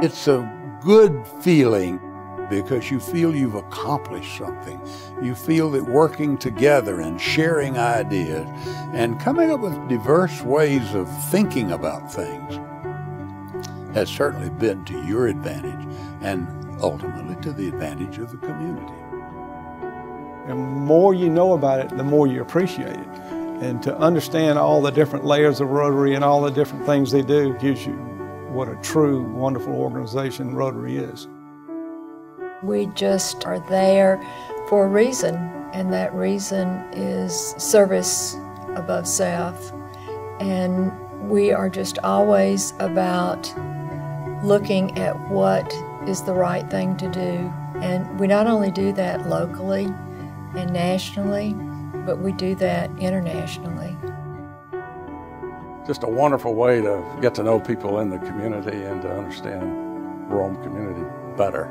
It's a good feeling because you feel you've accomplished something. You feel that working together and sharing ideas and coming up with diverse ways of thinking about things has certainly been to your advantage and ultimately to the advantage of the community. The more you know about it, the more you appreciate it. And to understand all the different layers of Rotary and all the different things they do gives you what a true, wonderful organization Rotary is. We just are there for a reason, and that reason is service above self. And we are just always about looking at what is the right thing to do. And we not only do that locally and nationally, but we do that internationally. Just a wonderful way to get to know people in the community and to understand Rome community better.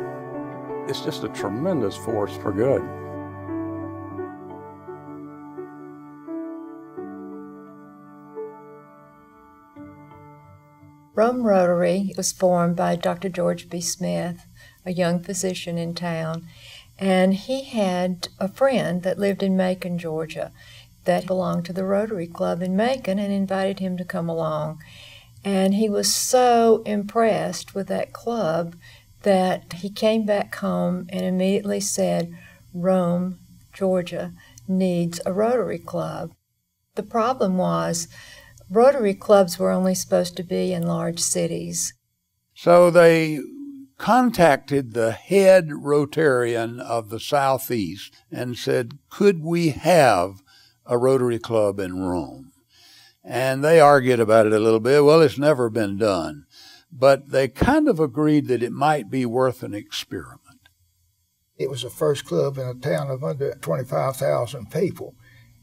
It's just a tremendous force for good. Rome Rotary was formed by Dr. George B. Smith, a young physician in town, and he had a friend that lived in Macon, Georgia, that belonged to the Rotary Club in Macon and invited him to come along. And he was so impressed with that club that he came back home and immediately said, Rome, Georgia, needs a Rotary Club. The problem was Rotary Clubs were only supposed to be in large cities. So they contacted the head Rotarian of the Southeast and said, could we have a Rotary Club in Rome? And they argued about it a little bit. Well, it's never been done. But they kind of agreed that it might be worth an experiment. It was the first club in a town of under 25,000 people.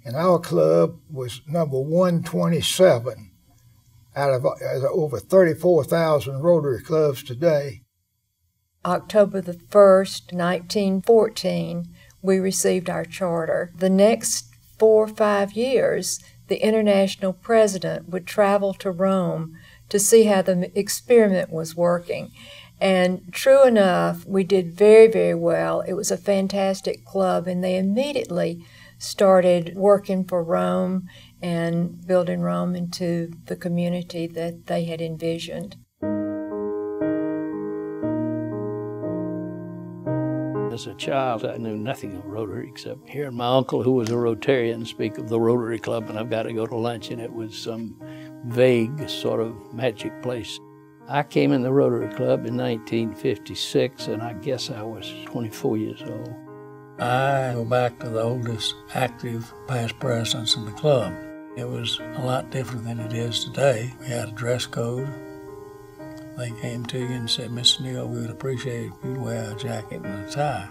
And our club was number 127 out of over 34,000 Rotary clubs today. October the 1st, 1914, we received our charter. The next 4 or 5 years, the international president would travel to Rome to see how the experiment was working. And true enough, we did very, very well. It was a fantastic club, and they immediately started working for Rome and building Rome into the community that they had envisioned. As a child, I knew nothing of Rotary except hearing my uncle, who was a Rotarian, speak of the Rotary Club, and I've got to go to lunch, and it was some vague sort of magic place. I came in the Rotary Club in 1956, and I guess I was 24 years old. I go back to the oldest active past presidents of the club. It was a lot different than it is today. We had a dress code. They came to you and said, Mr. Neal, we would appreciate it if you'd wear a jacket and a tie.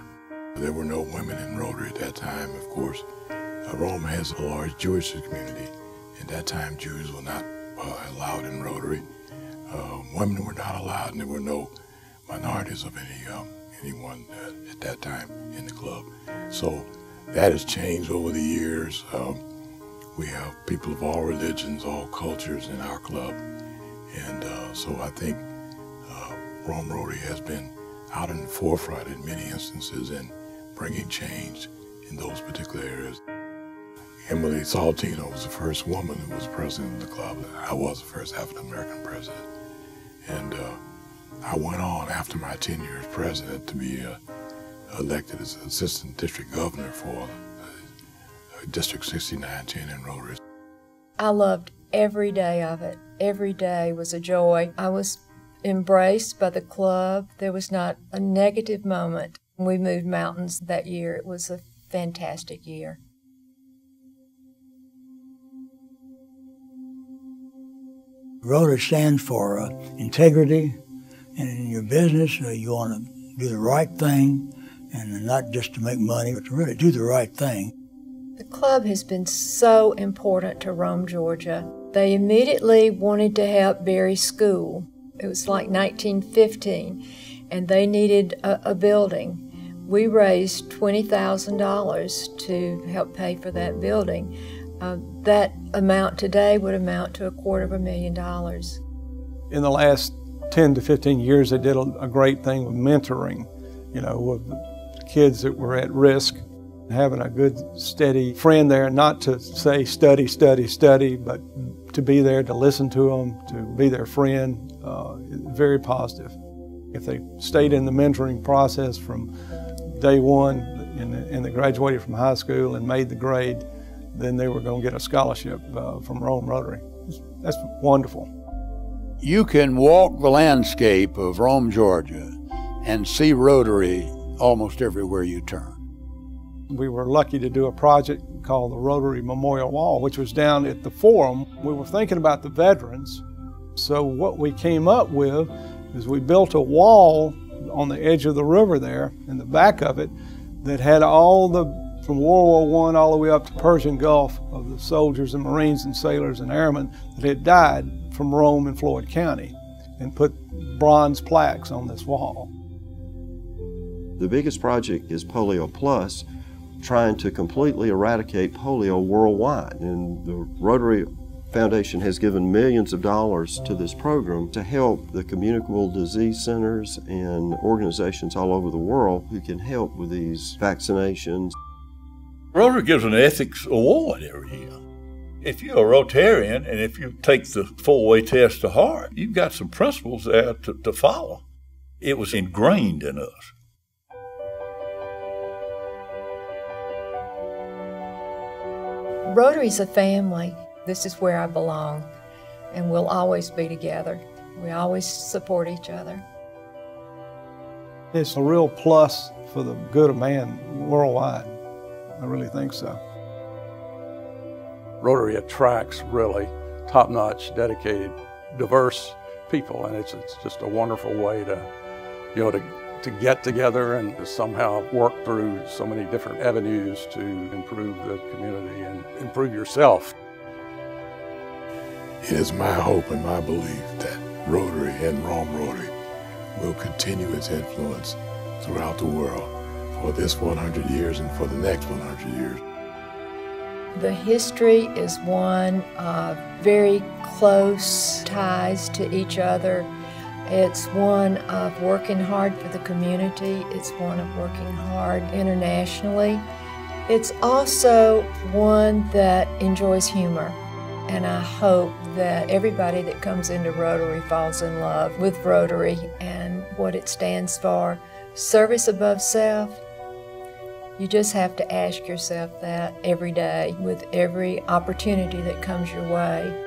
There were no women in Rotary at that time, of course. Rome has a large Jewish community. At that time, Jews were not allowed in Rotary. Women were not allowed, and there were no minorities of anyone at that time in the club. So that has changed over the years. We have people of all religions, all cultures in our club. And so I think Rome Rotary has been out in the forefront in many instances in bringing change in those particular areas. Emily Saltino was the first woman who was president of the club. I was the first African-American president. And I went on after my tenure as president to be elected as assistant district governor for District 6910 in Rotary. I loved every day of it. Every day was a joy. I was embraced by the club. There was not a negative moment. We moved mountains that year. It was a fantastic year. Rotary stands for integrity, and in your business, you want to do the right thing, and not just to make money, but to really do the right thing. The club has been so important to Rome, Georgia. They immediately wanted to help Berry School. It was like 1915, and they needed a building. We raised $20,000 to help pay for that building. That amount today would amount to $250,000. In the last 10 to 15 years, they did a great thing with mentoring, you know, with kids that were at risk. Having a good, steady friend there, not to say study, study, study, but to be there to listen to them, to be their friend, very positive. If they stayed in the mentoring process from day one and they graduated from high school and made the grade, then they were going to get a scholarship from Rome Rotary. That's wonderful. You can walk the landscape of Rome, Georgia, and see Rotary almost everywhere you turn. We were lucky to do a project called the Rotary Memorial Wall, which was down at the Forum. We were thinking about the veterans, so what we came up with is we built a wall on the edge of the river there, in the back of it, that had all the, from World War I all the way up to Persian Gulf, of the soldiers and Marines and sailors and airmen that had died from Rome and Floyd County, and put bronze plaques on this wall. The biggest project is Polio Plus, trying to completely eradicate polio worldwide. And the Rotary Foundation has given millions of dollars to this program to help the communicable disease centers and organizations all over the world who can help with these vaccinations. Rotary gives an ethics award every year. If you're a Rotarian and if you take the four-way test to heart, you've got some principles there to follow. It was ingrained in us. Rotary's a family. This is where I belong, and we'll always be together. We always support each other. It's a real plus for the good of man worldwide. I really think so. Rotary attracts really top-notch, dedicated, diverse people, and it's just a wonderful way to, you know, to get together and to somehow work through so many different avenues to improve the community and improve yourself. It is my hope and my belief that Rotary and Rome Rotary will continue its influence throughout the world for this 100 years and for the next 100 years. The history is one of very close ties to each other. It's one of working hard for the community. It's one of working hard internationally. It's also one that enjoys humor. And I hope that everybody that comes into Rotary falls in love with Rotary and what it stands for. Service above self. You just have to ask yourself that every day with every opportunity that comes your way.